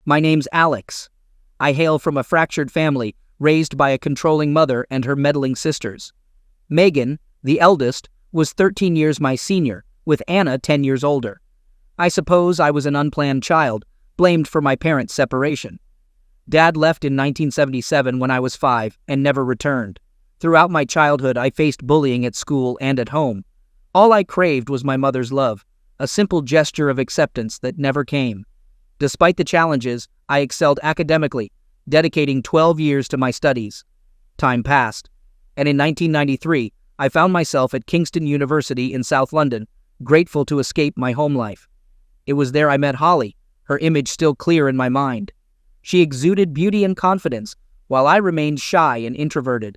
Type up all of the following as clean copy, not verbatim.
My name's Alex. I hail from a fractured family raised by a controlling mother and her meddling sisters. Megan, the eldest, was 13 years my senior, with Anna 10 years older. I suppose I was an unplanned child, blamed for my parents' separation. Dad left in 1977 when I was 5 and never returned. Throughout my childhood, I faced bullying at school and at home. All I craved was my mother's love, a simple gesture of acceptance that never came. Despite the challenges, I excelled academically, dedicating 12 years to my studies. Time passed, and in 1993, I found myself at Kingston University in South London, grateful to escape my home life. It was there I met Holly, her image still clear in my mind. She exuded beauty and confidence, while I remained shy and introverted.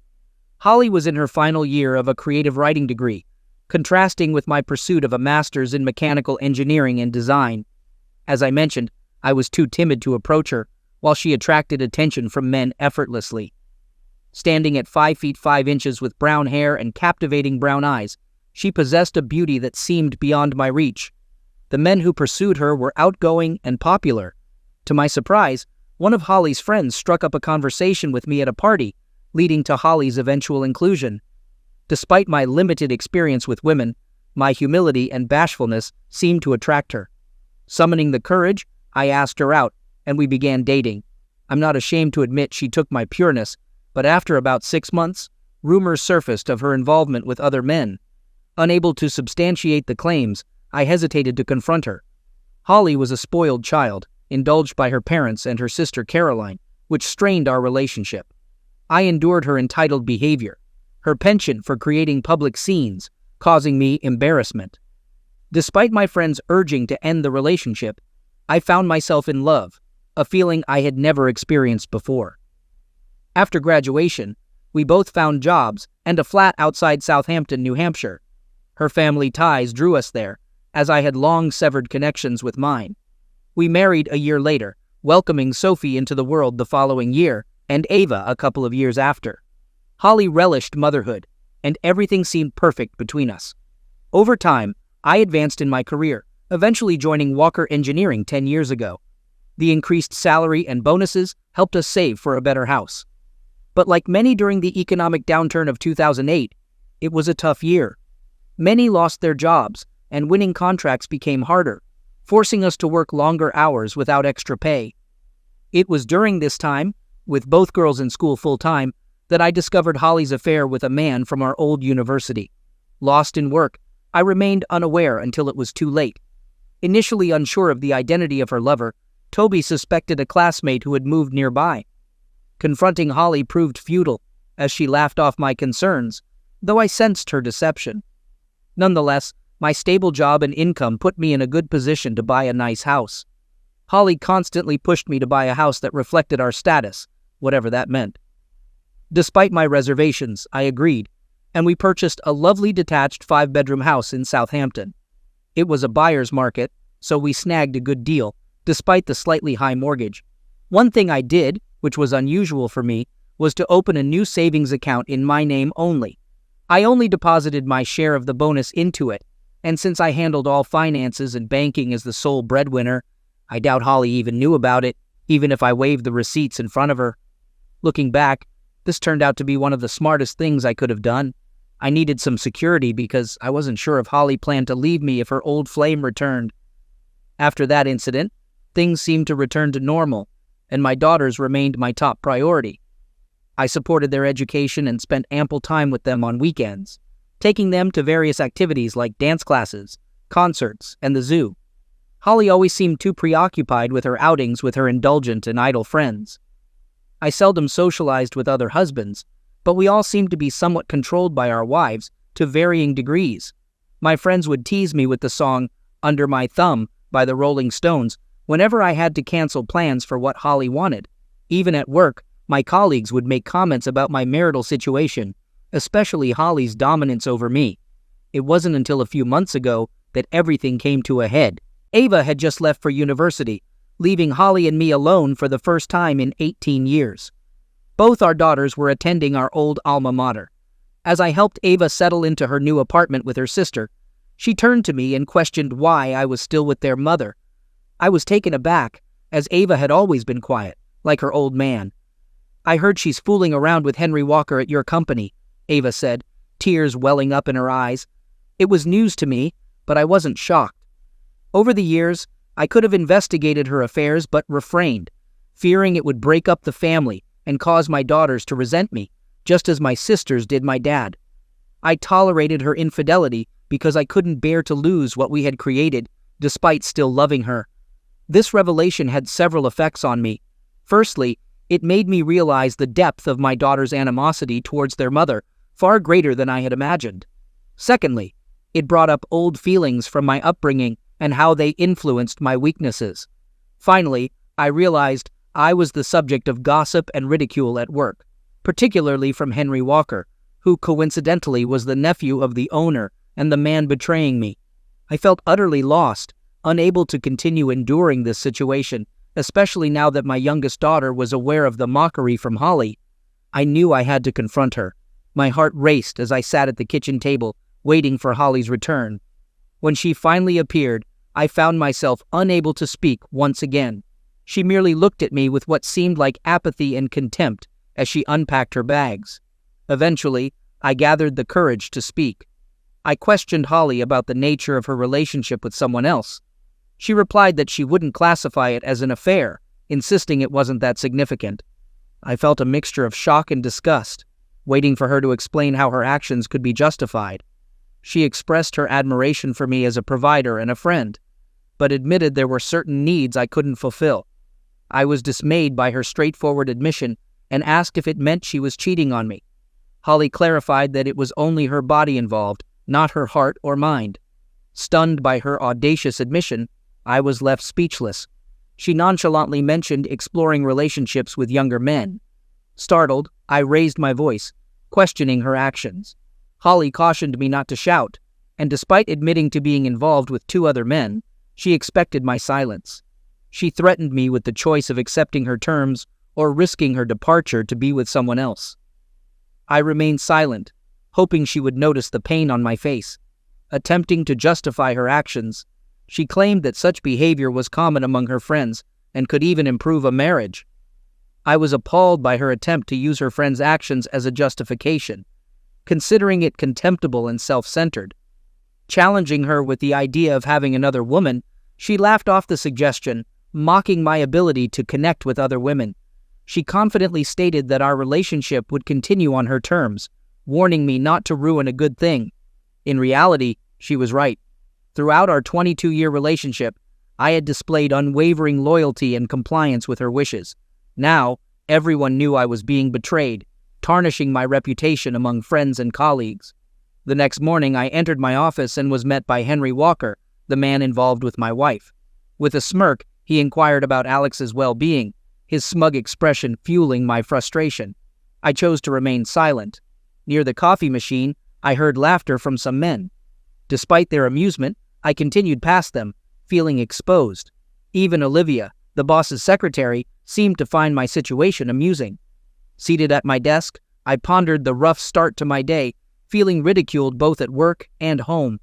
Holly was in her final year of a creative writing degree, contrasting with my pursuit of a master's in mechanical engineering and design. As I mentioned, I was too timid to approach her, while she attracted attention from men effortlessly. Standing at 5 feet 5 inches with brown hair and captivating brown eyes, she possessed a beauty that seemed beyond my reach. The men who pursued her were outgoing and popular. To my surprise, one of Holly's friends struck up a conversation with me at a party, leading to Holly's eventual inclusion. Despite my limited experience with women, my humility and bashfulness seemed to attract her. Summoning the courage, I asked her out, and we began dating. I'm not ashamed to admit she took my pureness, but after about 6 months, rumors surfaced of her involvement with other men. Unable to substantiate the claims, I hesitated to confront her. Holly was a spoiled child, indulged by her parents and her sister Caroline, which strained our relationship. I endured her entitled behavior, her penchant for creating public scenes, causing me embarrassment. Despite my friends urging to end the relationship, I found myself in love, a feeling I had never experienced before. After graduation, we both found jobs and a flat outside Southampton, New Hampshire. Her family ties drew us there, as I had long severed connections with mine. We married a year later, welcoming Sophie into the world the following year, and Ava a couple of years after. Holly relished motherhood, and everything seemed perfect between us. Over time, I advanced in my career, eventually joining Walker Engineering 10 years ago. The increased salary and bonuses helped us save for a better house. But like many during the economic downturn of 2008, it was a tough year. Many lost their jobs, and winning contracts became harder, forcing us to work longer hours without extra pay. It was during this time, with both girls in school full-time, that I discovered Holly's affair with a man from our old university. Lost in work, I remained unaware until it was too late. Initially unsure of the identity of her lover, Toby suspected a classmate who had moved nearby. Confronting Holly proved futile, as she laughed off my concerns, though I sensed her deception. Nonetheless, my stable job and income put me in a good position to buy a nice house. Holly constantly pushed me to buy a house that reflected our status, whatever that meant. Despite my reservations, I agreed, and we purchased a lovely detached 5-bedroom house in Southampton. It was a buyer's market, so we snagged a good deal, despite the slightly high mortgage. One thing I did, which was unusual for me, was to open a new savings account in my name only. I only deposited my share of the bonus into it, and since I handled all finances and banking as the sole breadwinner, I doubt Holly even knew about it, even if I waved the receipts in front of her. Looking back, this turned out to be one of the smartest things I could have done. I needed some security because I wasn't sure if Holly planned to leave me if her old flame returned. After that incident, things seemed to return to normal, and my daughters remained my top priority. I supported their education and spent ample time with them on weekends, taking them to various activities like dance classes, concerts, and the zoo. Holly always seemed too preoccupied with her outings with her indulgent and idle friends. I seldom socialized with other husbands, but we all seemed to be somewhat controlled by our wives to varying degrees. My friends would tease me with the song "Under My Thumb" by the Rolling Stones whenever I had to cancel plans for what Holly wanted. Even at work, my colleagues would make comments about my marital situation, especially Holly's dominance over me. It wasn't until a few months ago that everything came to a head. Ava had just left for university, leaving Holly and me alone for the first time in 18 years. Both our daughters were attending our old alma mater. As I helped Ava settle into her new apartment with her sister, she turned to me and questioned why I was still with their mother. I was taken aback, as Ava had always been quiet, like her old man. "I heard she's fooling around with Henry Walker at your company," Ava said, tears welling up in her eyes. It was news to me, but I wasn't shocked. Over the years, I could have investigated her affairs but refrained, fearing it would break up the family and cause my daughters to resent me, just as my sisters did my dad. I tolerated her infidelity because I couldn't bear to lose what we had created, despite still loving her. This revelation had several effects on me. Firstly, it made me realize the depth of my daughters' animosity towards their mother, far greater than I had imagined. Secondly, it brought up old feelings from my upbringing and how they influenced my weaknesses. Finally, I realized I was the subject of gossip and ridicule at work, particularly from Henry Walker, who coincidentally was the nephew of the owner and the man betraying me. I felt utterly lost, unable to continue enduring this situation, especially now that my youngest daughter was aware of the mockery from Holly. I knew I had to confront her. My heart raced as I sat at the kitchen table, waiting for Holly's return. When she finally appeared, I found myself unable to speak once again. She merely looked at me with what seemed like apathy and contempt as she unpacked her bags. Eventually, I gathered the courage to speak. I questioned Holly about the nature of her relationship with someone else. She replied that she wouldn't classify it as an affair, insisting it wasn't that significant. I felt a mixture of shock and disgust, waiting for her to explain how her actions could be justified. She expressed her admiration for me as a provider and a friend, but admitted there were certain needs I couldn't fulfill. I was dismayed by her straightforward admission and asked if it meant she was cheating on me. Holly clarified that it was only her body involved, not her heart or mind. Stunned by her audacious admission, I was left speechless. She nonchalantly mentioned exploring relationships with younger men. Startled, I raised my voice, questioning her actions. Holly cautioned me not to shout, and despite admitting to being involved with 2 other men, she expected my silence. She threatened me with the choice of accepting her terms or risking her departure to be with someone else. I remained silent, hoping she would notice the pain on my face. Attempting to justify her actions, she claimed that such behavior was common among her friends and could even improve a marriage. I was appalled by her attempt to use her friend's actions as a justification, considering it contemptible and self-centered. Challenging her with the idea of having another woman, she laughed off the suggestion, mocking my ability to connect with other women. She confidently stated that our relationship would continue on her terms, warning me not to ruin a good thing. In reality, she was right. Throughout our 22-year relationship, I had displayed unwavering loyalty and compliance with her wishes. Now, everyone knew I was being betrayed, tarnishing my reputation among friends and colleagues. The next morning, I entered my office and was met by Henry Walker, the man involved with my wife. With a smirk, he inquired about Alex's well-being, his smug expression fueling my frustration. I chose to remain silent. Near the coffee machine, I heard laughter from some men. Despite their amusement, I continued past them, feeling exposed. Even Olivia, the boss's secretary, seemed to find my situation amusing. Seated at my desk, I pondered the rough start to my day, feeling ridiculed both at work and home.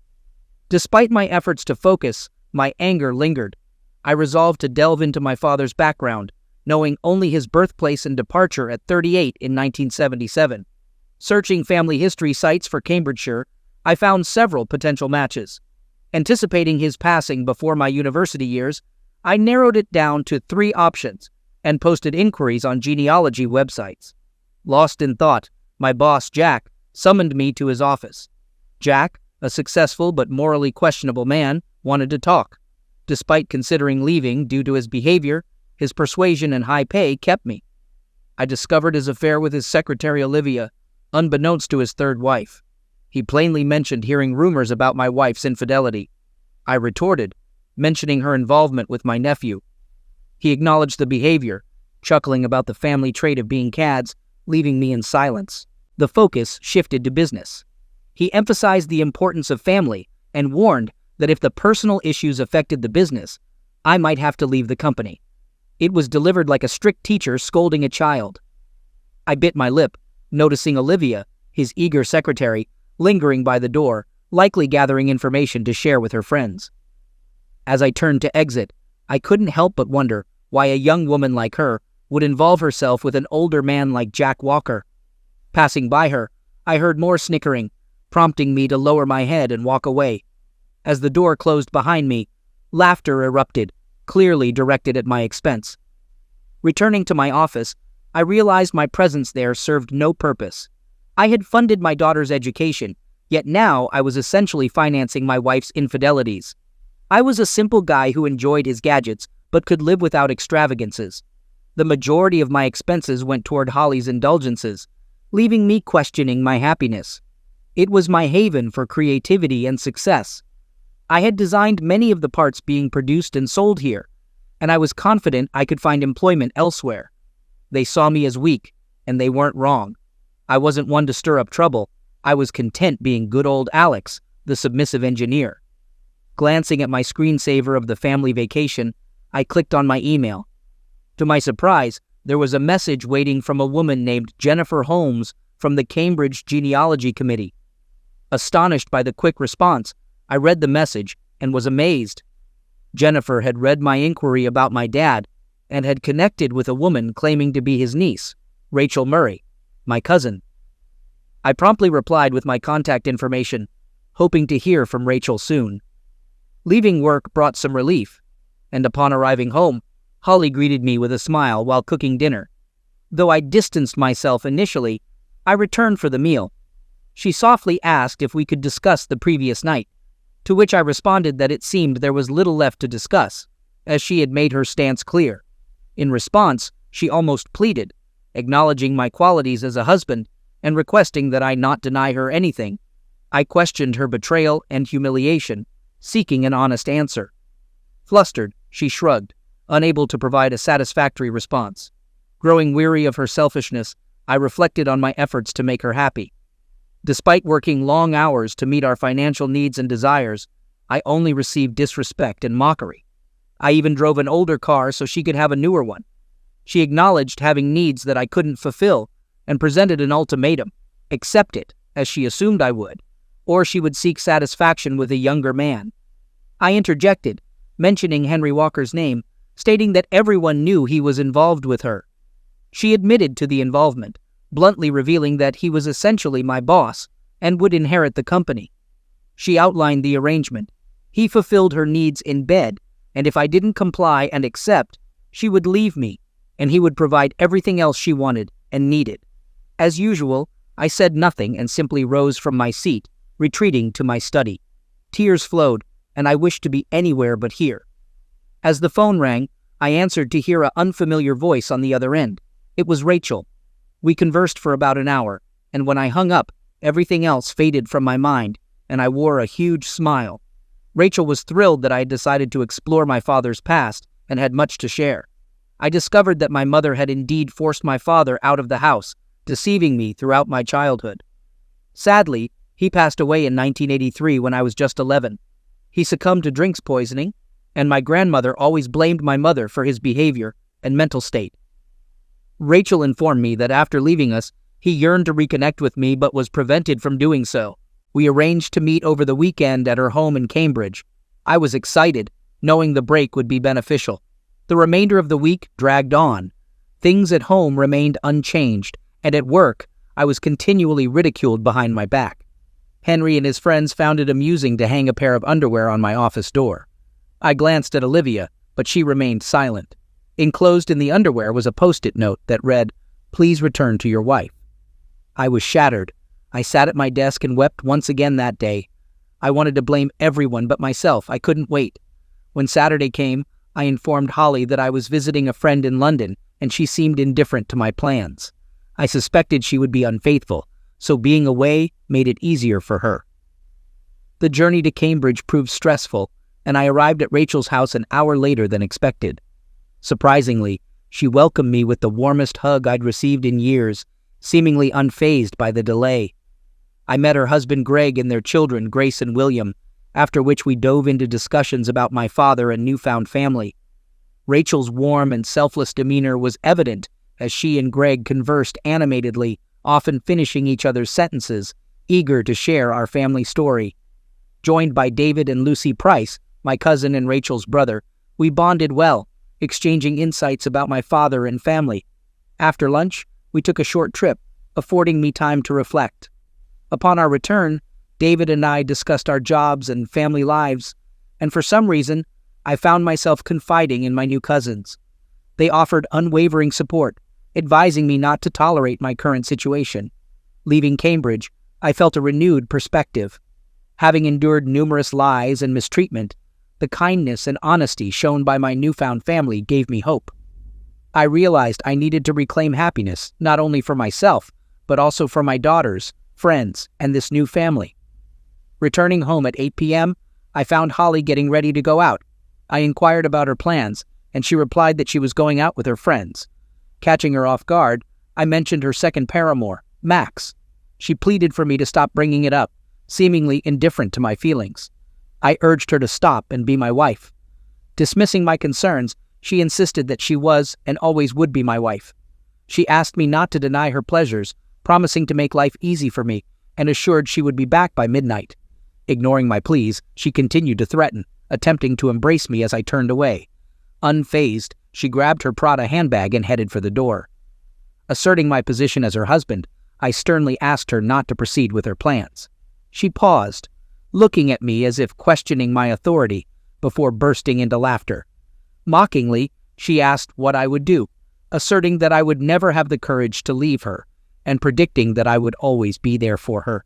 Despite my efforts to focus, my anger lingered. I resolved to delve into my father's background, knowing only his birthplace and departure at 38 in 1977. Searching family history sites for Cambridgeshire, I found several potential matches. Anticipating his passing before my university years, I narrowed it down to 3 options and posted inquiries on genealogy websites. Lost in thought, my boss, Jack, summoned me to his office. Jack, a successful but morally questionable man, wanted to talk. Despite considering leaving due to his behavior, his persuasion and high pay kept me. I discovered his affair with his secretary Olivia, unbeknownst to his 3rd wife. He plainly mentioned hearing rumors about my wife's infidelity. I retorted, mentioning her involvement with my nephew. He acknowledged the behavior, chuckling about the family trait of being cads, leaving me in silence. The focus shifted to business. He emphasized the importance of family and warned that if the personal issues affected the business, I might have to leave the company. It was delivered like a strict teacher scolding a child. I bit my lip, noticing Olivia, his eager secretary, lingering by the door, likely gathering information to share with her friends. As I turned to exit, I couldn't help but wonder why a young woman like her would involve herself with an older man like Jack Walker. Passing by her, I heard more snickering, prompting me to lower my head and walk away. As the door closed behind me, laughter erupted, clearly directed at my expense. Returning to my office, I realized my presence there served no purpose. I had funded my daughter's education, yet now I was essentially financing my wife's infidelities. I was a simple guy who enjoyed his gadgets, but could live without extravagances. The majority of my expenses went toward Holly's indulgences, leaving me questioning my happiness. It was my haven for creativity and success. I had designed many of the parts being produced and sold here, and I was confident I could find employment elsewhere. They saw me as weak, and they weren't wrong. I wasn't one to stir up trouble. I was content being good old Alex, the submissive engineer. Glancing at my screensaver of the family vacation, I clicked on my email. To my surprise, there was a message waiting from a woman named Jennifer Holmes from the Cambridge Genealogy Committee. Astonished by the quick response, I read the message and was amazed. Jennifer had read my inquiry about my dad and had connected with a woman claiming to be his niece, Rachel Murray, my cousin. I promptly replied with my contact information, hoping to hear from Rachel soon. Leaving work brought some relief, and upon arriving home, Holly greeted me with a smile while cooking dinner. Though I distanced myself initially, I returned for the meal. She softly asked if we could discuss the previous night, to which I responded that it seemed there was little left to discuss, as she had made her stance clear. In response, she almost pleaded, acknowledging my qualities as a husband and requesting that I not deny her anything. I questioned her betrayal and humiliation, seeking an honest answer. Flustered, she shrugged, unable to provide a satisfactory response. Growing weary of her selfishness, I reflected on my efforts to make her happy. Despite working long hours to meet our financial needs and desires, I only received disrespect and mockery. I even drove an older car so she could have a newer one. She acknowledged having needs that I couldn't fulfill and presented an ultimatum: accept it, as she assumed I would, or she would seek satisfaction with a younger man. I interjected, mentioning Henry Walker's name, stating that everyone knew he was involved with her. She admitted to the involvement, bluntly revealing that he was essentially my boss and would inherit the company. She outlined the arrangement. He fulfilled her needs in bed, and if I didn't comply and accept, she would leave me, and he would provide everything else she wanted and needed. As usual, I said nothing and simply rose from my seat, retreating to my study. Tears flowed, and I wished to be anywhere but here. As the phone rang, I answered to hear an unfamiliar voice on the other end. It was Rachel. We conversed for about an hour, and when I hung up, everything else faded from my mind, and I wore a huge smile. Rachel was thrilled that I had decided to explore my father's past and had much to share. I discovered that my mother had indeed forced my father out of the house, deceiving me throughout my childhood. Sadly, he passed away in 1983 when I was just 11. He succumbed to drinks poisoning, and my grandmother always blamed my mother for his behavior and mental state. Rachel informed me that after leaving us, he yearned to reconnect with me but was prevented from doing so. We arranged to meet over the weekend at her home in Cambridge. I was excited, knowing the break would be beneficial. The remainder of the week dragged on. Things at home remained unchanged, and at work, I was continually ridiculed behind my back. Henry and his friends found it amusing to hang a pair of underwear on my office door. I glanced at Olivia, but she remained silent. Enclosed in the underwear was a post-it note that read, "Please return to your wife." I was shattered. I sat at my desk and wept once again that day. I wanted to blame everyone but myself. I couldn't wait. When Saturday came, I informed Holly that I was visiting a friend in London, and she seemed indifferent to my plans. I suspected she would be unfaithful, so being away made it easier for her. The journey to Cambridge proved stressful, and I arrived at Rachel's house an hour later than expected. Surprisingly, she welcomed me with the warmest hug I'd received in years, seemingly unfazed by the delay. I met her husband Greg and their children, Grace and William, after which we dove into discussions about my father and newfound family. Rachel's warm and selfless demeanor was evident as she and Greg conversed animatedly, often finishing each other's sentences, eager to share our family story. Joined by David and Lucy Price, my cousin and Rachel's brother, we bonded well, exchanging insights about my father and family. After lunch, we took a short trip, affording me time to reflect. Upon our return, David and I discussed our jobs and family lives, and for some reason, I found myself confiding in my new cousins. They offered unwavering support, advising me not to tolerate my current situation. Leaving Cambridge, I felt a renewed perspective. Having endured numerous lies and mistreatment, the kindness and honesty shown by my newfound family gave me hope. I realized I needed to reclaim happiness, not only for myself, but also for my daughters, friends, and this new family. Returning home at 8 p.m., I found Holly getting ready to go out. I inquired about her plans, and she replied that she was going out with her friends. Catching her off guard, I mentioned her second paramour, Max. She pleaded for me to stop bringing it up, seemingly indifferent to my feelings. I urged her to stop and be my wife. Dismissing my concerns, she insisted that she was and always would be my wife. She asked me not to deny her pleasures, promising to make life easy for me, and assured she would be back by midnight. Ignoring my pleas, she continued to threaten, attempting to embrace me as I turned away. Unfazed, she grabbed her Prada handbag and headed for the door. Asserting my position as her husband, I sternly asked her not to proceed with her plans. She paused, looking at me as if questioning my authority, before bursting into laughter. Mockingly, she asked what I would do, asserting that I would never have the courage to leave her, and predicting that I would always be there for her.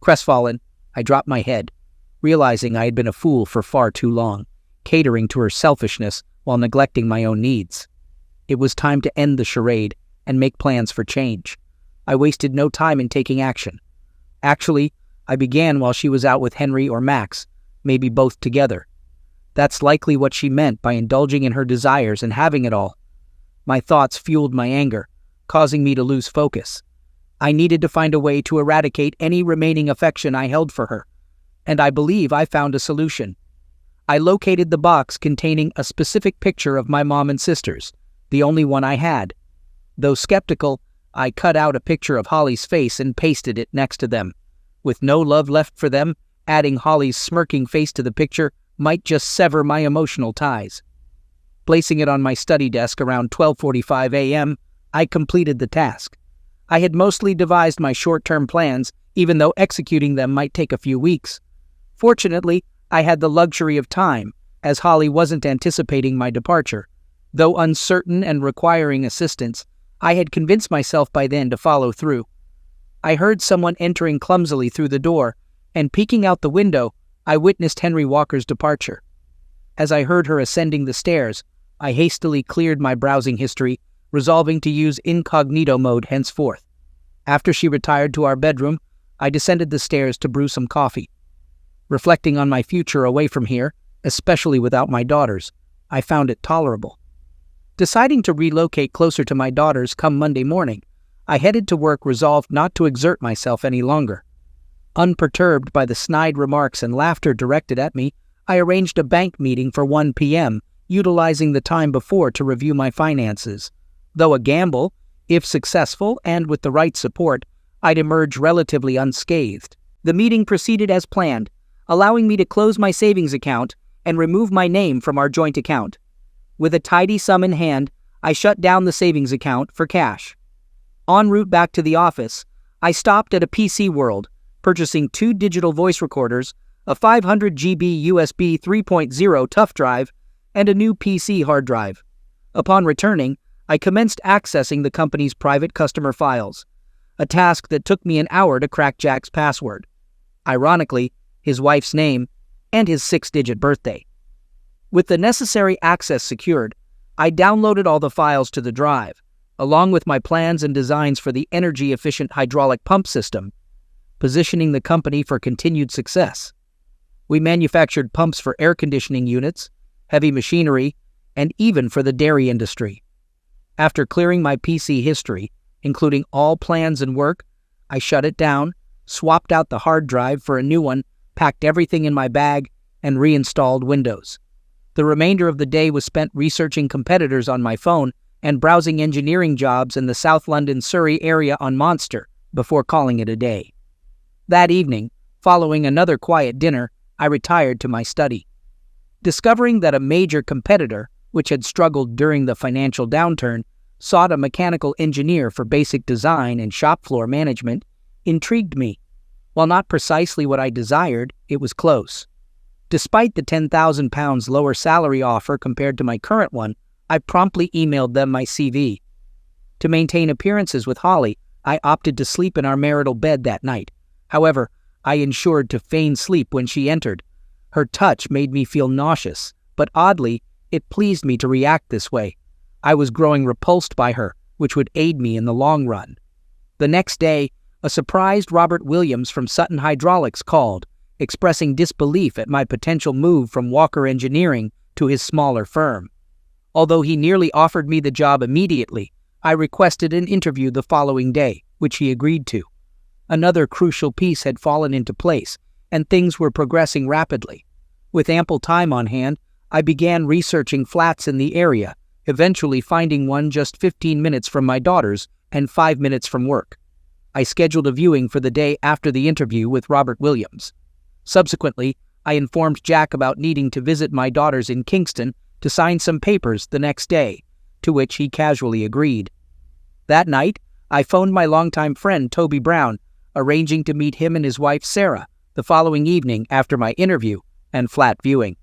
Crestfallen, I dropped my head, realizing I had been a fool for far too long, catering to her selfishness while neglecting my own needs. It was time to end the charade and make plans for change. I wasted no time in taking action. Actually, I began while she was out with Henry or Max, maybe both together. That's likely what she meant by indulging in her desires and having it all. My thoughts fueled my anger, causing me to lose focus. I needed to find a way to eradicate any remaining affection I held for her, and I believe I found a solution. I located the box containing a specific picture of my mom and sisters, the only one I had. Though skeptical, I cut out a picture of Holly's face and pasted it next to them. With no love left for them, adding Holly's smirking face to the picture might just sever my emotional ties. Placing it on my study desk around 12:45 a.m., I completed the task. I had mostly devised my short-term plans, even though executing them might take a few weeks. Fortunately, I had the luxury of time, as Holly wasn't anticipating my departure. Though uncertain and requiring assistance, I had convinced myself by then to follow through. I heard someone entering clumsily through the door, and peeking out the window, I witnessed Henry Walker's departure. As I heard her ascending the stairs, I hastily cleared my browsing history, resolving to use incognito mode henceforth. After she retired to our bedroom, I descended the stairs to brew some coffee. Reflecting on my future away from here, especially without my daughters, I found it tolerable. Deciding to relocate closer to my daughters come Monday morning, I headed to work resolved not to exert myself any longer. Unperturbed by the snide remarks and laughter directed at me, I arranged a bank meeting for 1 p.m., utilizing the time before to review my finances. Though a gamble, if successful and with the right support, I'd emerge relatively unscathed. The meeting proceeded as planned, allowing me to close my savings account and remove my name from our joint account. With a tidy sum in hand, I shut down the savings account for cash. En route back to the office, I stopped at a PC World, purchasing 2 digital voice recorders, a 500 GB USB 3.0 tough drive, and a new PC hard drive. Upon returning, I commenced accessing the company's private customer files, a task that took me an hour to crack Jack's password. Ironically, his wife's name, and his 6-digit birthday. With the necessary access secured, I downloaded all the files to the drive, along with my plans and designs for the energy-efficient hydraulic pump system, positioning the company for continued success. We manufactured pumps for air conditioning units, heavy machinery, and even for the dairy industry. After clearing my PC history, including all plans and work, I shut it down, swapped out the hard drive for a new one, packed everything in my bag, and reinstalled Windows. The remainder of the day was spent researching competitors on my phone and browsing engineering jobs in the South London Surrey area on Monster before calling it a day. That evening, following another quiet dinner, I retired to my study. Discovering that a major competitor, which had struggled during the financial downturn, sought a mechanical engineer for basic design and shop floor management, intrigued me. While not precisely what I desired, it was close. Despite the £10,000 lower salary offer compared to my current one, I promptly emailed them my CV. To maintain appearances with Holly, I opted to sleep in our marital bed that night. However, I ensured to feign sleep when she entered. Her touch made me feel nauseous, but oddly, it pleased me to react this way. I was growing repulsed by her, which would aid me in the long run. The next day, a surprised Robert Williams from Sutton Hydraulics called, expressing disbelief at my potential move from Walker Engineering to his smaller firm. Although he nearly offered me the job immediately, I requested an interview the following day, which he agreed to. Another crucial piece had fallen into place, and things were progressing rapidly. With ample time on hand, I began researching flats in the area, eventually finding one just 15 minutes from my daughter's and 5 minutes from work. I scheduled a viewing for the day after the interview with Robert Williams. Subsequently, I informed Jack about needing to visit my daughters in Kingston to sign some papers the next day, to which he casually agreed. That night, I phoned my longtime friend Toby Brown, arranging to meet him and his wife Sarah the following evening after my interview and flat viewing.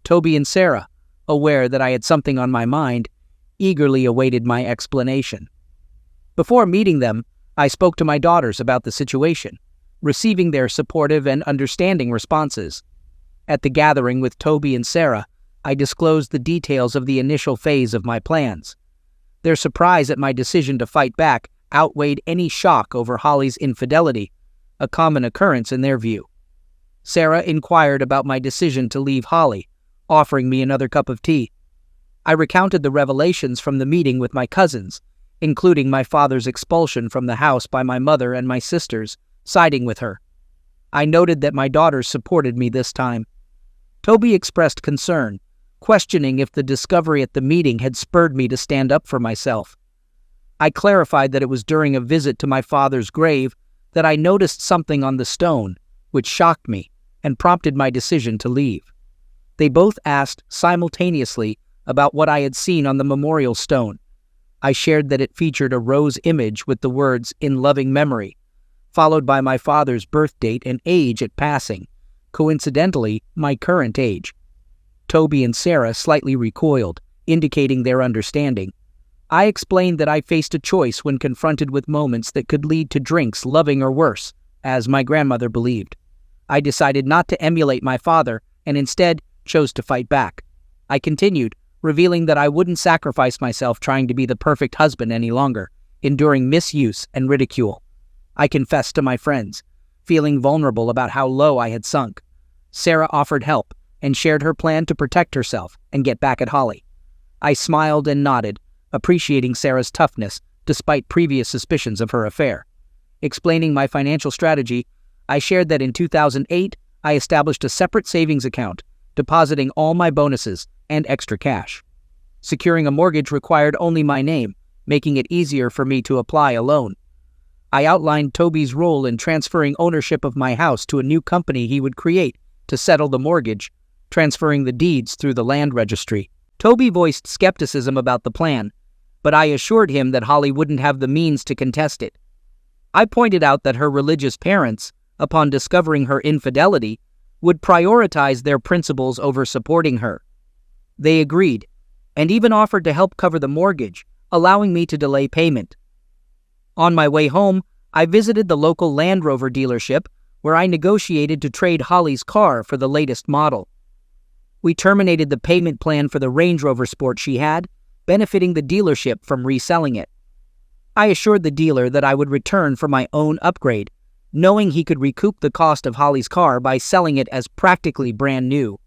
Toby and Sarah, aware that I had something on my mind, eagerly awaited my explanation. Before meeting them, I spoke to my daughters about the situation, receiving their supportive and understanding responses. At the gathering with Toby and Sarah, I disclosed the details of the initial phase of my plans. Their surprise at my decision to fight back outweighed any shock over Holly's infidelity, a common occurrence in their view. Sarah inquired about my decision to leave Holly, offering me another cup of tea. I recounted the revelations from the meeting with my cousins, including my father's expulsion from the house by my mother and my sisters, siding with her. I noted that my daughters supported me this time. Toby expressed concern, questioning if the discovery at the meeting had spurred me to stand up for myself. I clarified that it was during a visit to my father's grave that I noticed something on the stone, which shocked me and prompted my decision to leave. They both asked simultaneously about what I had seen on the memorial stone. I shared that it featured a rose image with the words "in loving memory," followed by my father's birth date and age at passing, coincidentally my current age. Toby and Sarah slightly recoiled, indicating their understanding. I explained that I faced a choice when confronted with moments that could lead to drinks, loving or worse, as my grandmother believed. I decided not to emulate my father and instead chose to fight back. I continued, revealing that I wouldn't sacrifice myself trying to be the perfect husband any longer, enduring misuse and ridicule. I confessed to my friends, feeling vulnerable about how low I had sunk. Sarah offered help and shared her plan to protect herself and get back at Holly. I smiled and nodded, appreciating Sarah's toughness despite previous suspicions of her affair. Explaining my financial strategy, I shared that in 2008, I established a separate savings account, depositing all my bonuses and extra cash. Securing a mortgage required only my name, making it easier for me to apply a loan. I outlined Toby's role in transferring ownership of my house to a new company he would create to settle the mortgage, transferring the deeds through the land registry. Toby voiced skepticism about the plan, but I assured him that Holly wouldn't have the means to contest it. I pointed out that her religious parents, upon discovering her infidelity, would prioritize their principles over supporting her. They agreed, and even offered to help cover the mortgage, allowing me to delay payment. On my way home, I visited the local Land Rover dealership, where I negotiated to trade Holly's car for the latest model. We terminated the payment plan for the Range Rover Sport she had, benefiting the dealership from reselling it. I assured the dealer that I would return for my own upgrade, knowing he could recoup the cost of Holly's car by selling it as practically brand new.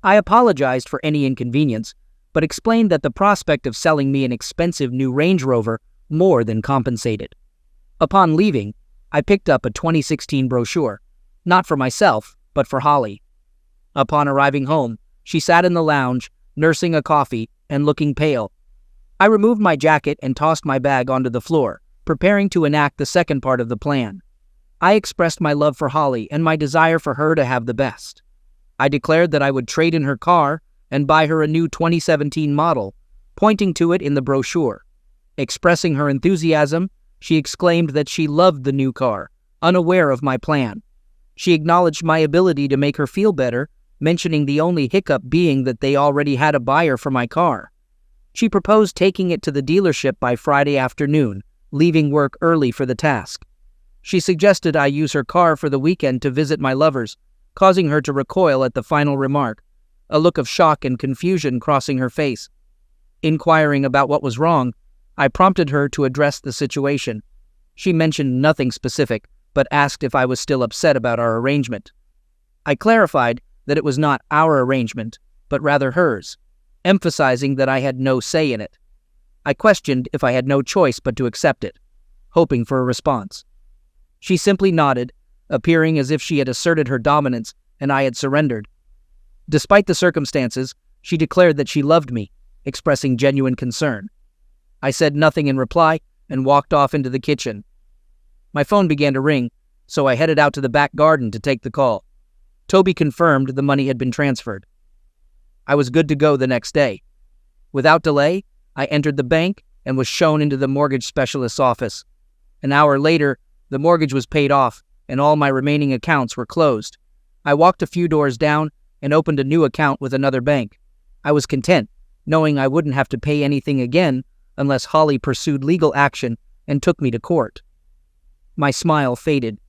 I apologized for any inconvenience, but explained that the prospect of selling me an expensive new Range Rover more than compensated. Upon leaving, I picked up a 2016 brochure, not for myself, but for Holly. Upon arriving home, she sat in the lounge, nursing a coffee and looking pale. I removed my jacket and tossed my bag onto the floor, preparing to enact the second part of the plan. I expressed my love for Holly and my desire for her to have the best. I declared that I would trade in her car, and buy her a new 2017 model, pointing to it in the brochure. Expressing her enthusiasm, she exclaimed that she loved the new car, unaware of my plan. She acknowledged my ability to make her feel better, mentioning the only hiccup being that they already had a buyer for my car. She proposed taking it to the dealership by Friday afternoon, leaving work early for the task. She suggested I use her car for the weekend to visit my lovers, causing her to recoil at the final remark, a look of shock and confusion crossing her face. Inquiring about what was wrong, I prompted her to address the situation. She mentioned nothing specific, but asked if I was still upset about our arrangement. I clarified that it was not our arrangement, but rather hers, emphasizing that I had no say in it. I questioned if I had no choice but to accept it, hoping for a response. She simply nodded, appearing as if she had asserted her dominance and I had surrendered. Despite the circumstances, she declared that she loved me, expressing genuine concern. I said nothing in reply and walked off into the kitchen. My phone began to ring, so I headed out to the back garden to take the call. Toby confirmed the money had been transferred. I was good to go the next day. Without delay, I entered the bank and was shown into the mortgage specialist's office. An hour later, the mortgage was paid off and all my remaining accounts were closed. I walked a few doors down and opened a new account with another bank. I was content, knowing I wouldn't have to pay anything again unless Holly pursued legal action and took me to court. My smile faded.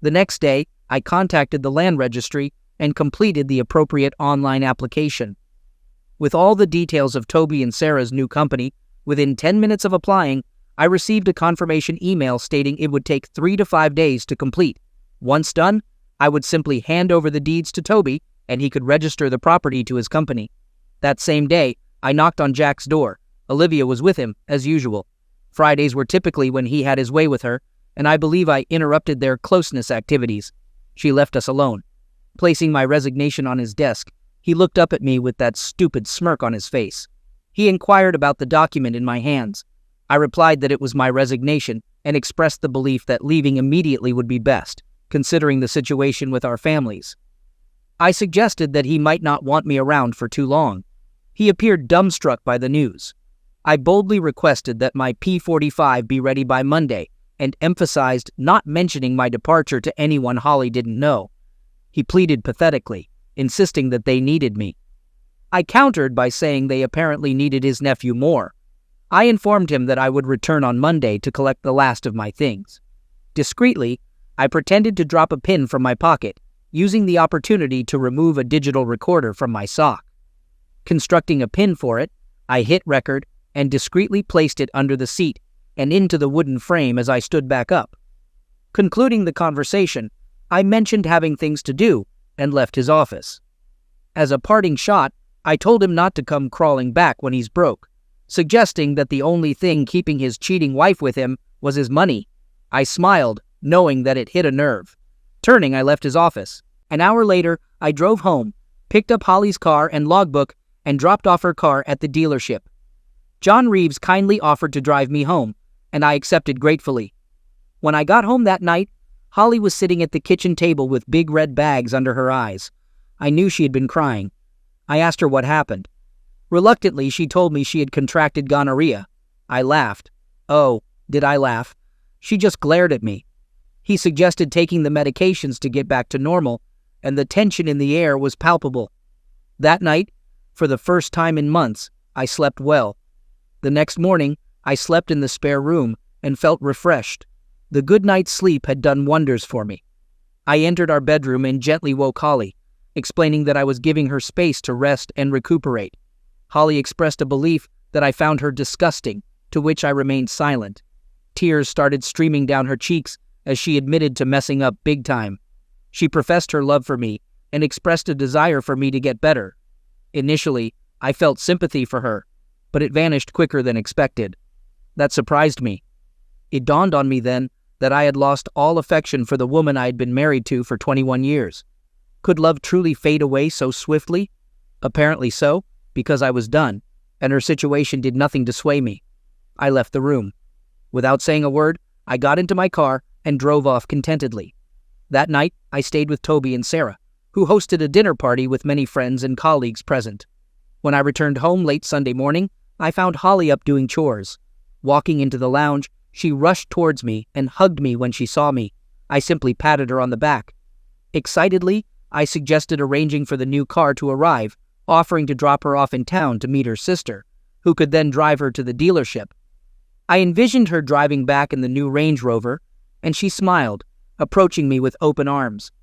The next day, I contacted the land registry and completed the appropriate online application. With all the details of Toby and Sarah's new company, within 10 minutes of applying, I received a confirmation email stating it would take 3 to 5 days to complete. Once done, I would simply hand over the deeds to Toby and he could register the property to his company. That same day, I knocked on Jack's door. Olivia was with him, as usual. Fridays were typically when he had his way with her, and I believe I interrupted their closeness activities. She left us alone. Placing my resignation on his desk, he looked up at me with that stupid smirk on his face. He inquired about the document in my hands. I replied that it was my resignation and expressed the belief that leaving immediately would be best, considering the situation with our families. I suggested that he might not want me around for too long. He appeared dumbstruck by the news. I boldly requested that my P45 be ready by Monday and emphasized not mentioning my departure to anyone Holly didn't know. He pleaded pathetically, insisting that they needed me. I countered by saying they apparently needed his nephew more. I informed him that I would return on Monday to collect the last of my things. Discreetly, I pretended to drop a pin from my pocket, using the opportunity to remove a digital recorder from my sock. Constructing a pin for it, I hit record and discreetly placed it under the seat and into the wooden frame as I stood back up. Concluding the conversation, I mentioned having things to do and left his office. As a parting shot, I told him not to come crawling back when he's broke, suggesting that the only thing keeping his cheating wife with him was his money. I smiled, knowing that it hit a nerve. Turning, I left his office. An hour later, I drove home, picked up Holly's car and logbook, and dropped off her car at the dealership. John Reeves kindly offered to drive me home, and I accepted gratefully. When I got home that night, Holly was sitting at the kitchen table with big red bags under her eyes. I knew she had been crying. I asked her what happened. Reluctantly, she told me she had contracted gonorrhea. I laughed. Oh, did I laugh? She just glared at me. He suggested taking the medications to get back to normal, and the tension in the air was palpable. That night, for the first time in months, I slept well. The next morning, I slept in the spare room and felt refreshed. The good night's sleep had done wonders for me. I entered our bedroom and gently woke Holly, explaining that I was giving her space to rest and recuperate. Holly expressed a belief that I found her disgusting, to which I remained silent. Tears started streaming down her cheeks as she admitted to messing up big time. She professed her love for me and expressed a desire for me to get better. Initially, I felt sympathy for her, but it vanished quicker than expected. That surprised me. It dawned on me then that I had lost all affection for the woman I had been married to for 21 years. Could love truly fade away so swiftly? Apparently so, because I was done, and her situation did nothing to sway me. I left the room. Without saying a word, I got into my car and drove off contentedly. That night, I stayed with Toby and Sarah, who hosted a dinner party with many friends and colleagues present. When I returned home late Sunday morning, I found Holly up doing chores. Walking into the lounge, she rushed towards me and hugged me when she saw me. I simply patted her on the back. Excitedly, I suggested arranging for the new car to arrive, offering to drop her off in town to meet her sister, who could then drive her to the dealership. I envisioned her driving back in the new Range Rover, and she smiled, approaching me with open arms.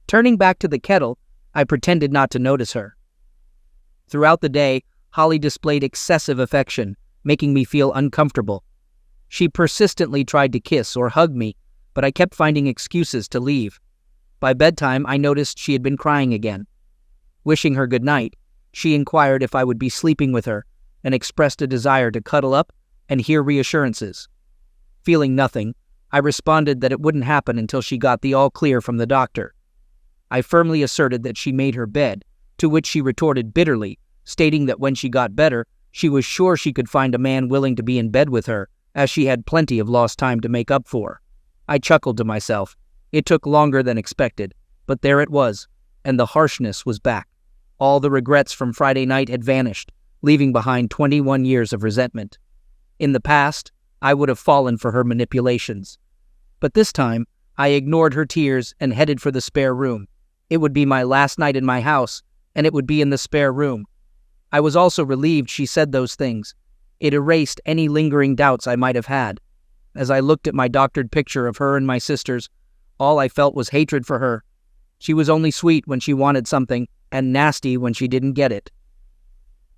Turning back to the kettle, I pretended not to notice her. Throughout the day, Holly displayed excessive affection, making me feel uncomfortable. She persistently tried to kiss or hug me, but I kept finding excuses to leave. By bedtime, I noticed she had been crying again. Wishing her good night, she inquired if I would be sleeping with her and expressed a desire to cuddle up and hear reassurances. Feeling nothing, I responded that it wouldn't happen until she got the all clear from the doctor. I firmly asserted that she made her bed, to which she retorted bitterly, stating that when she got better, she was sure she could find a man willing to be in bed with her, as she had plenty of lost time to make up for. I chuckled to myself. It took longer than expected, but there it was, and the harshness was back. All the regrets from Friday night had vanished, leaving behind 21 years of resentment. In the past, I would have fallen for her manipulations. But this time, I ignored her tears and headed for the spare room. It would be my last night in my house, and it would be in the spare room. I was also relieved she said those things. It erased any lingering doubts I might have had. As I looked at my doctored picture of her and my sisters, all I felt was hatred for her. She was only sweet when she wanted something, and nasty when she didn't get it.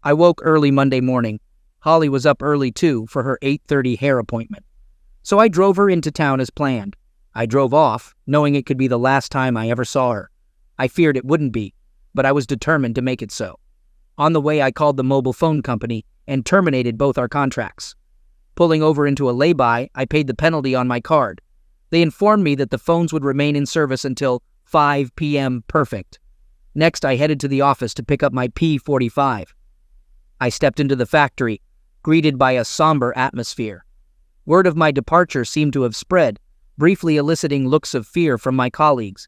I woke early Monday morning. Holly was up early too for her 8:30 hair appointment. So I drove her into town as planned. I drove off, knowing it could be the last time I ever saw her. I feared it wouldn't be, but I was determined to make it so. On the way, I called the mobile phone company and terminated both our contracts. Pulling over into a lay-by, I paid the penalty on my card. They informed me that the phones would remain in service until 5 p.m. perfect. Next, I headed to the office to pick up my P45. I stepped into the factory, greeted by a somber atmosphere. Word of my departure seemed to have spread, briefly eliciting looks of fear from my colleagues.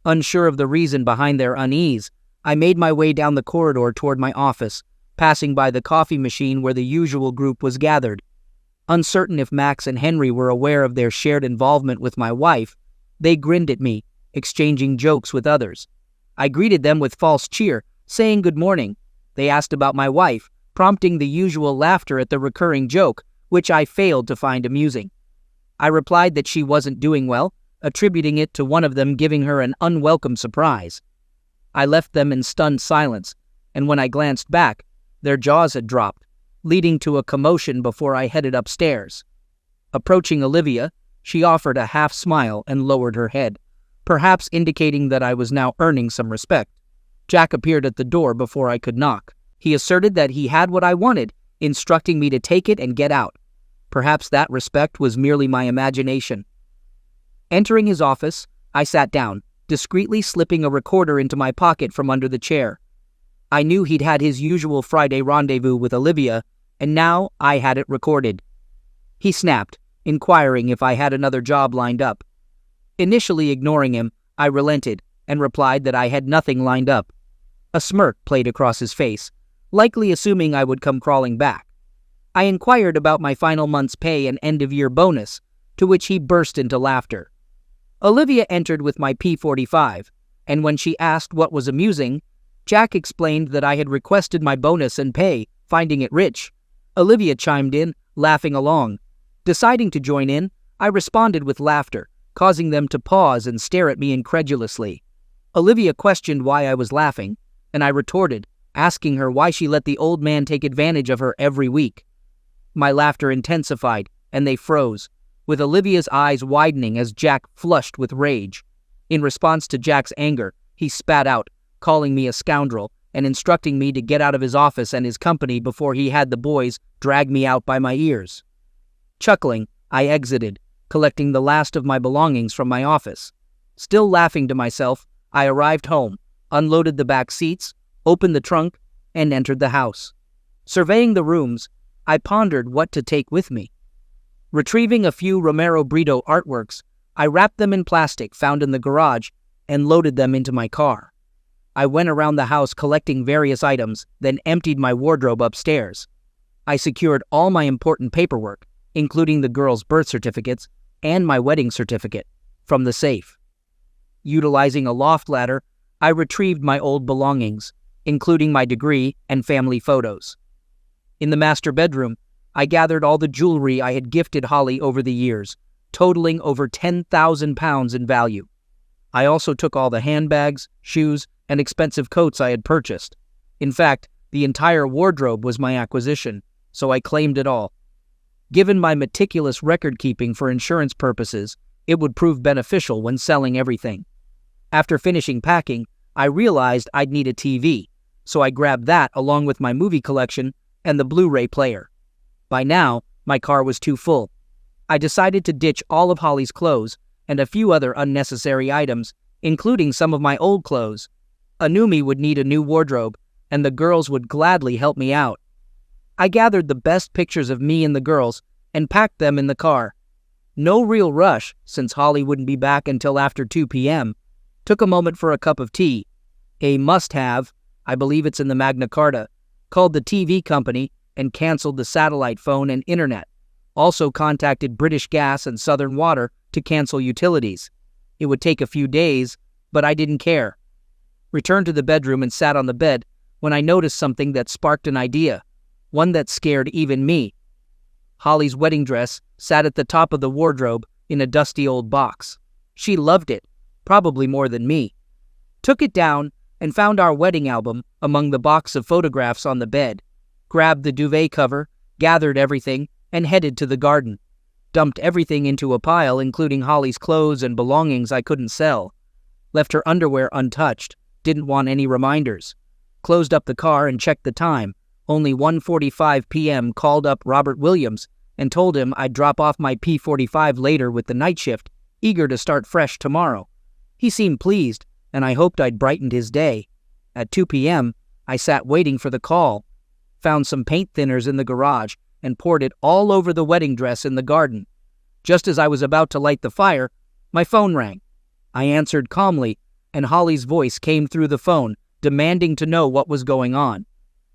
Unsure of the reason behind their unease, I made my way down the corridor toward my office, passing by the coffee machine where the usual group was gathered. Uncertain if Max and Henry were aware of their shared involvement with my wife, they grinned at me, exchanging jokes with others. I greeted them with false cheer, saying good morning. They asked about my wife, prompting the usual laughter at the recurring joke, which I failed to find amusing. I replied that she wasn't doing well, attributing it to one of them giving her an unwelcome surprise. I left them in stunned silence, and when I glanced back, their jaws had dropped, leading to a commotion before I headed upstairs. Approaching Olivia, she offered a half smile and lowered her head, perhaps indicating that I was now earning some respect. Jack appeared at the door before I could knock. He asserted that he had what I wanted, instructing me to take it and get out. Perhaps that respect was merely my imagination. Entering his office, I sat down, discreetly slipping a recorder into my pocket from under the chair. I knew he'd had his usual Friday rendezvous with Olivia, and now I had it recorded. He snapped, inquiring if I had another job lined up. Initially ignoring him, I relented and replied that I had nothing lined up. A smirk played across his face, likely assuming I would come crawling back. I inquired about my final month's pay and end-of-year bonus, to which he burst into laughter. Olivia entered with my P45, and when she asked what was amusing, Jack explained that I had requested my bonus and pay, finding it rich. Olivia chimed in, laughing along. Deciding to join in, I responded with laughter, causing them to pause and stare at me incredulously. Olivia questioned why I was laughing, and I retorted, asking her why she let the old man take advantage of her every week. My laughter intensified, and they froze, with Olivia's eyes widening as Jack flushed with rage. In response to Jack's anger, he spat out, calling me a scoundrel and instructing me to get out of his office and his company before he had the boys drag me out by my ears. Chuckling, I exited, collecting the last of my belongings from my office. Still laughing to myself, I arrived home, unloaded the back seats, opened the trunk, and entered the house. Surveying the rooms, I pondered what to take with me. Retrieving a few Romero Brito artworks, I wrapped them in plastic found in the garage and loaded them into my car. I went around the house collecting various items, then emptied my wardrobe upstairs. I secured all my important paperwork, including the girls' birth certificates and my wedding certificate, from the safe. Utilizing a loft ladder, I retrieved my old belongings, including my degree and family photos. In the master bedroom, I gathered all the jewelry I had gifted Holly over the years, totaling over 10,000 pounds in value. I also took all the handbags, shoes, and expensive coats I had purchased. In fact, the entire wardrobe was my acquisition, so I claimed it all. Given my meticulous record-keeping for insurance purposes, it would prove beneficial when selling everything. After finishing packing, I realized I'd need a TV, so I grabbed that along with my movie collection and the Blu-ray player. By now, my car was too full. I decided to ditch all of Holly's clothes and a few other unnecessary items, including some of my old clothes. Anumi would need a new wardrobe, and the girls would gladly help me out. I gathered the best pictures of me and the girls and packed them in the car. No real rush, since Holly wouldn't be back until after 2 p.m. Took a moment for a cup of tea. A must-have, I believe it's in the Magna Carta, called the TV company and canceled the satellite phone and internet. Also contacted British Gas and Southern Water to cancel utilities. It would take a few days, but I didn't care. Returned to the bedroom and sat on the bed when I noticed something that sparked an idea, one that scared even me. Holly's wedding dress sat at the top of the wardrobe in a dusty old box. She loved it, probably more than me. Took it down and found our wedding album among the box of photographs on the bed. Grabbed the duvet cover, gathered everything, and headed to the garden. Dumped everything into a pile, including Holly's clothes and belongings I couldn't sell. Left her underwear untouched. Didn't want any reminders. Closed up the car and checked the time. Only 1:45 p.m. Called up Robert Williams and told him I'd drop off my P45 later with the night shift, eager to start fresh tomorrow. He seemed pleased, and I hoped I'd brightened his day. At 2 p.m., I sat waiting for the call. Found some paint thinners in the garage and poured it all over the wedding dress in the garden. Just as I was about to light the fire, my phone rang. I answered calmly, and Holly's voice came through the phone, demanding to know what was going on.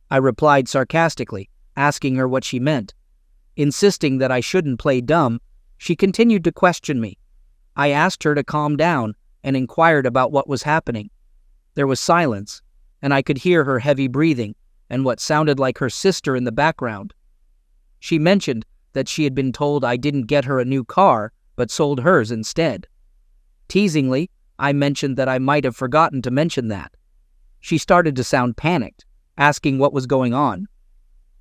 I replied sarcastically, asking her what she meant. Insisting that I shouldn't play dumb, she continued to question me. I asked her to calm down and inquired about what was happening. There was silence, and I could hear her heavy breathing and what sounded like her sister in the background. She mentioned that she had been told I didn't get her a new car, but sold hers instead. Teasingly, I mentioned that I might have forgotten to mention that. She started to sound panicked, asking what was going on.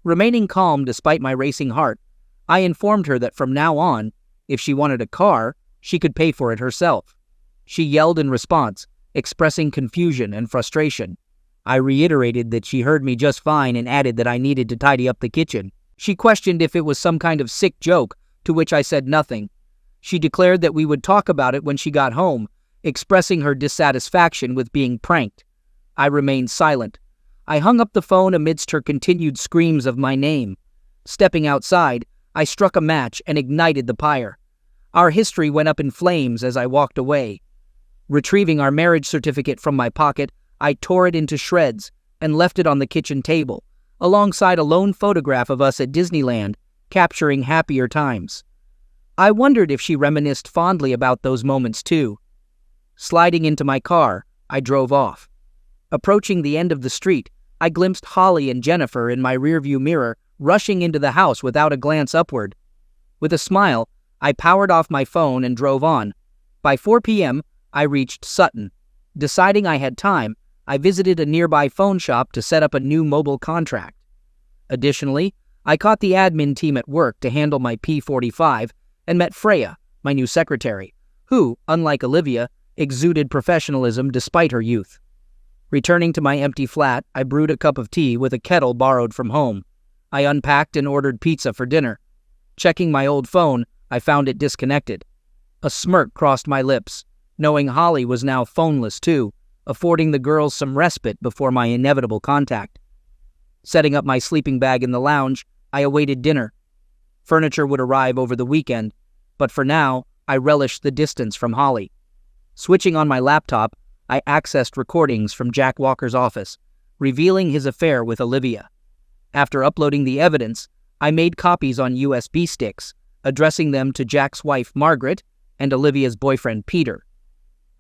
Remaining calm despite my racing heart, I informed her that from now on, if she wanted a car, she could pay for it herself. She yelled in response, expressing confusion and frustration. I reiterated that she heard me just fine and added that I needed to tidy up the kitchen. She questioned if it was some kind of sick joke, to which I said nothing. She declared that we would talk about it when she got home, expressing her dissatisfaction with being pranked. I remained silent. I hung up the phone amidst her continued screams of my name. Stepping outside, I struck a match and ignited the pyre. Our history went up in flames as I walked away. Retrieving our marriage certificate from my pocket, I tore it into shreds and left it on the kitchen table, alongside a lone photograph of us at Disneyland, capturing happier times. I wondered if she reminisced fondly about those moments too. Sliding into my car, I drove off. Approaching the end of the street, I glimpsed Holly and Jennifer in my rearview mirror, rushing into the house without a glance upward. With a smile, I powered off my phone and drove on. By 4 p.m., I reached Sutton. Deciding I had time, I visited a nearby phone shop to set up a new mobile contract. Additionally, I caught the admin team at work to handle my P45 and met Freya, my new secretary, who, unlike Olivia, exuded professionalism despite her youth. Returning to my empty flat, I brewed a cup of tea with a kettle borrowed from home. I unpacked and ordered pizza for dinner. Checking my old phone, I found it disconnected. A smirk crossed my lips, knowing Holly was now phoneless too, affording the girls some respite before my inevitable contact. Setting up my sleeping bag in the lounge, I awaited dinner. Furniture would arrive over the weekend, but for now, I relished the distance from Holly. Switching on my laptop, I accessed recordings from Jack Walker's office, revealing his affair with Olivia. After uploading the evidence, I made copies on USB sticks, addressing them to Jack's wife, Margaret, and Olivia's boyfriend, Peter.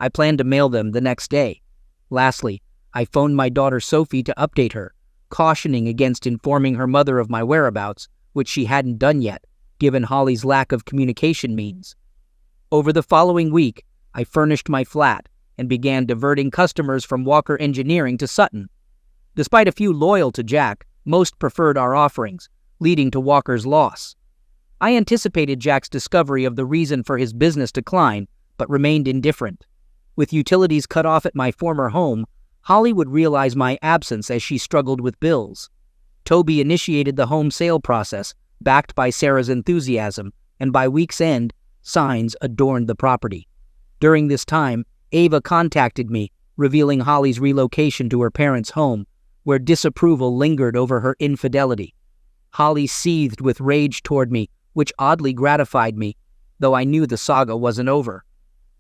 I planned to mail them the next day. Lastly, I phoned my daughter Sophie to update her, cautioning against informing her mother of my whereabouts, which she hadn't done yet, given Holly's lack of communication means. Over the following week, I furnished my flat and began diverting customers from Walker Engineering to Sutton. Despite a few loyal to Jack, most preferred our offerings, leading to Walker's loss. I anticipated Jack's discovery of the reason for his business decline, but remained indifferent. With utilities cut off at my former home, Holly would realize my absence as she struggled with bills. Toby initiated the home sale process, backed by Sarah's enthusiasm, and by week's end, signs adorned the property. During this time, Ava contacted me, revealing Holly's relocation to her parents' home, where disapproval lingered over her infidelity. Holly seethed with rage toward me, which oddly gratified me, though I knew the saga wasn't over.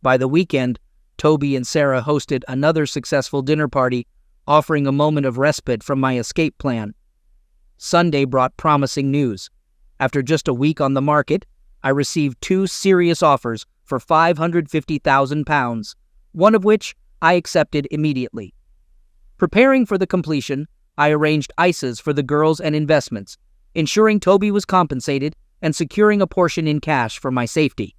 By the weekend, Toby and Sarah hosted another successful dinner party, offering a moment of respite from my escape plan. Sunday brought promising news. After just a week on the market, I received 2 serious offers for £550,000, one of which I accepted immediately. Preparing for the completion, I arranged ISAs for the girls and investments, ensuring Toby was compensated and securing a portion in cash for my safety.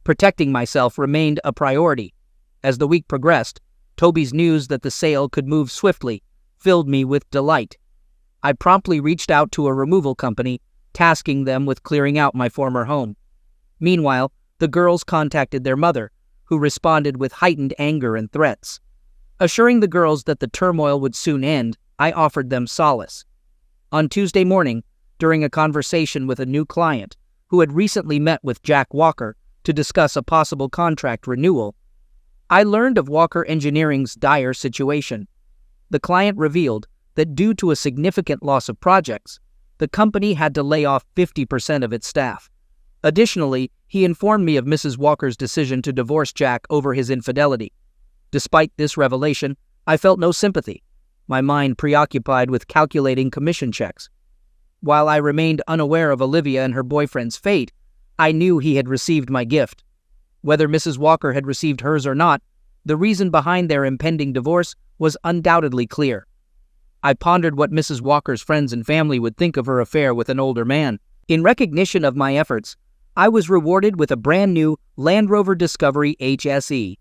Protecting myself remained a priority. As the week progressed, Toby's news that the sale could move swiftly filled me with delight. I promptly reached out to a removal company, tasking them with clearing out my former home. Meanwhile, the girls contacted their mother, who responded with heightened anger and threats. Assuring the girls that the turmoil would soon end, I offered them solace. On Tuesday morning, during a conversation with a new client who had recently met with Jack Walker to discuss a possible contract renewal, I learned of Walker Engineering's dire situation. The client revealed that due to a significant loss of projects, the company had to lay off 50% of its staff. Additionally, he informed me of Mrs. Walker's decision to divorce Jack over his infidelity. Despite this revelation, I felt no sympathy, my mind preoccupied with calculating commission checks. While I remained unaware of Olivia and her boyfriend's fate, I knew he had received my gift. Whether Mrs. Walker had received hers or not, the reason behind their impending divorce was undoubtedly clear. I pondered what Mrs. Walker's friends and family would think of her affair with an older man. In recognition of my efforts, I was rewarded with a brand new Land Rover Discovery HSE.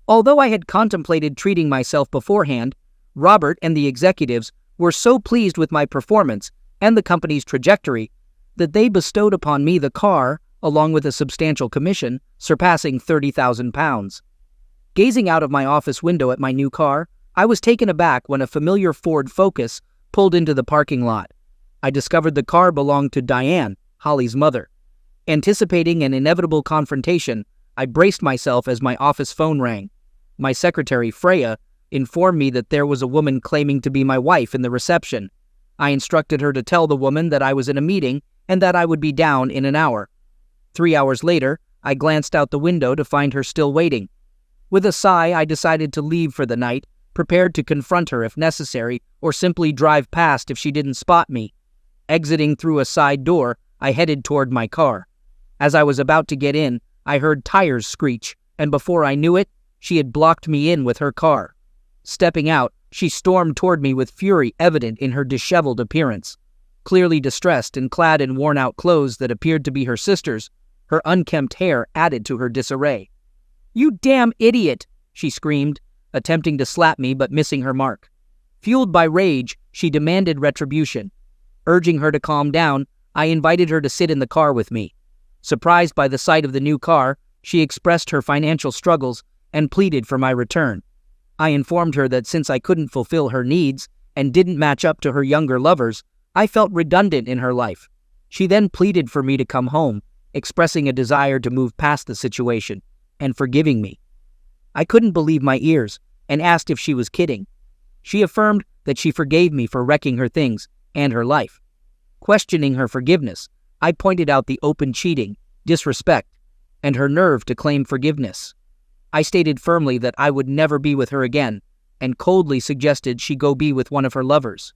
Although I had contemplated treating myself beforehand, Robert and the executives were so pleased with my performance and the company's trajectory that they bestowed upon me the car, along with a substantial commission, surpassing £30,000. Gazing out of my office window at my new car, I was taken aback when a familiar Ford Focus pulled into the parking lot. I discovered the car belonged to Diane, Holly's mother. Anticipating an inevitable confrontation, I braced myself as my office phone rang. My secretary, Freya, informed me that there was a woman claiming to be my wife in the reception. I instructed her to tell the woman that I was in a meeting and that I would be down in an hour. 3 hours later, I glanced out the window to find her still waiting. With a sigh, I decided to leave for the night, prepared to confront her if necessary, or simply drive past if she didn't spot me. Exiting through a side door, I headed toward my car. As I was about to get in, I heard tires screech, and before I knew it, she had blocked me in with her car. Stepping out, she stormed toward me with fury evident in her disheveled appearance. Clearly distressed and clad in worn-out clothes that appeared to be her sister's, her unkempt hair added to her disarray. "You damn idiot!" she screamed, attempting to slap me but missing her mark. Fueled by rage, she demanded retribution. Urging her to calm down, I invited her to sit in the car with me. Surprised by the sight of the new car, she expressed her financial struggles and pleaded for my return. I informed her that since I couldn't fulfill her needs and didn't match up to her younger lovers, I felt redundant in her life. She then pleaded for me to come home, expressing a desire to move past the situation and forgiving me. I couldn't believe my ears and asked if she was kidding. She affirmed that she forgave me for wrecking her things and her life. Questioning her forgiveness, I pointed out the open cheating, disrespect, and her nerve to claim forgiveness. I stated firmly that I would never be with her again, and coldly suggested she go be with one of her lovers.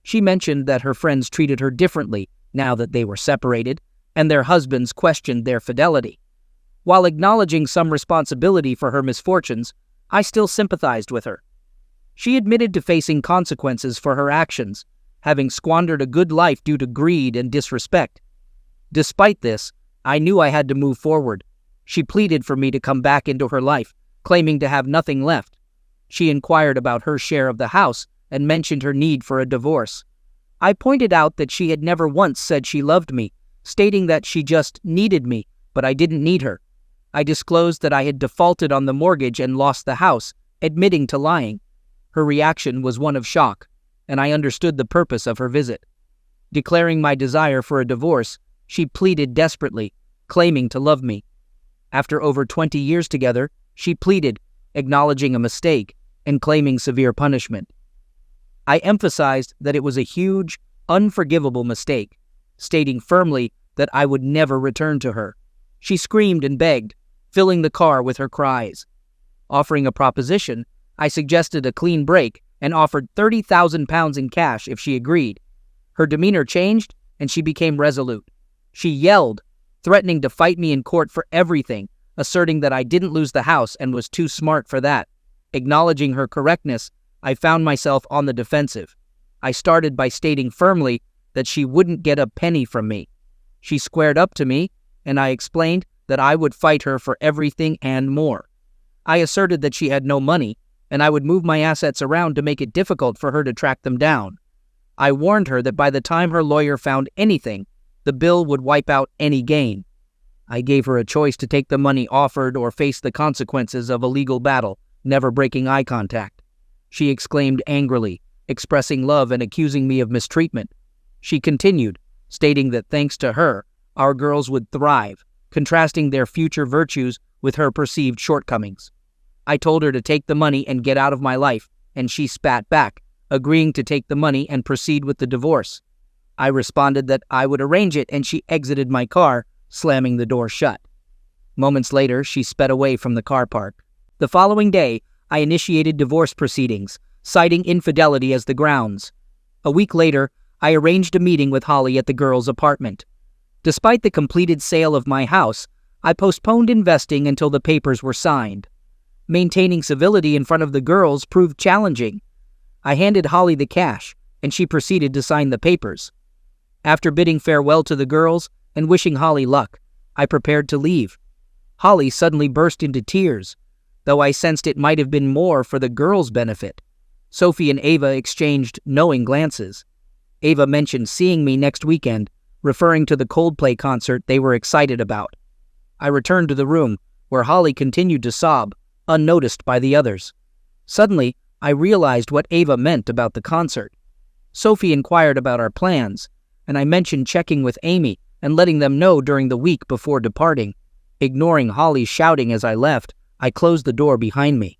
She mentioned that her friends treated her differently now that they were separated, and their husbands questioned their fidelity. While acknowledging some responsibility for her misfortunes, I still sympathized with her. She admitted to facing consequences for her actions, having squandered a good life due to greed and disrespect. Despite this, I knew I had to move forward. She pleaded for me to come back into her life, claiming to have nothing left. She inquired about her share of the house and mentioned her need for a divorce. I pointed out that she had never once said she loved me, stating that she just needed me, but I didn't need her. I disclosed that I had defaulted on the mortgage and lost the house, admitting to lying. Her reaction was one of shock, and I understood the purpose of her visit. Declaring my desire for a divorce, she pleaded desperately, claiming to love me. After over 20 years together, she pleaded, acknowledging a mistake and claiming severe punishment. I emphasized that it was a huge, unforgivable mistake, stating firmly that I would never return to her. She screamed and begged, filling the car with her cries. Offering a proposition, I suggested a clean break and offered £30,000 in cash if she agreed. Her demeanor changed, and she became resolute. She yelled, threatening to fight me in court for everything, asserting that I didn't lose the house and was too smart for that. Acknowledging her correctness, I found myself on the defensive. I started by stating firmly that she wouldn't get a penny from me. She squared up to me, and I explained that I would fight her for everything and more. I asserted that she had no money, and I would move my assets around to make it difficult for her to track them down. I warned her that by the time her lawyer found anything, the bill would wipe out any gain. I gave her a choice to take the money offered or face the consequences of a legal battle, never breaking eye contact. She exclaimed angrily, expressing love and accusing me of mistreatment. She continued, stating that thanks to her, our girls would thrive, contrasting their future virtues with her perceived shortcomings. I told her to take the money and get out of my life, and she spat back, agreeing to take the money and proceed with the divorce. I responded that I would arrange it, and she exited my car, slamming the door shut. Moments later, she sped away from the car park. The following day, I initiated divorce proceedings, citing infidelity as the grounds. A week later, I arranged a meeting with Holly at the girls' apartment. Despite the completed sale of my house, I postponed investing until the papers were signed. Maintaining civility in front of the girls proved challenging. I handed Holly the cash, and she proceeded to sign the papers. After bidding farewell to the girls and wishing Holly luck, I prepared to leave. Holly suddenly burst into tears, though I sensed it might have been more for the girls' benefit. Sophie and Ava exchanged knowing glances. Ava mentioned seeing me next weekend, referring to the Coldplay concert they were excited about. I returned to the room, where Holly continued to sob, unnoticed by the others. Suddenly, I realized what Ava meant about the concert. Sophie inquired about our plans, and I mentioned checking with Amy and letting them know during the week before departing. Ignoring Holly's shouting as I left, I closed the door behind me.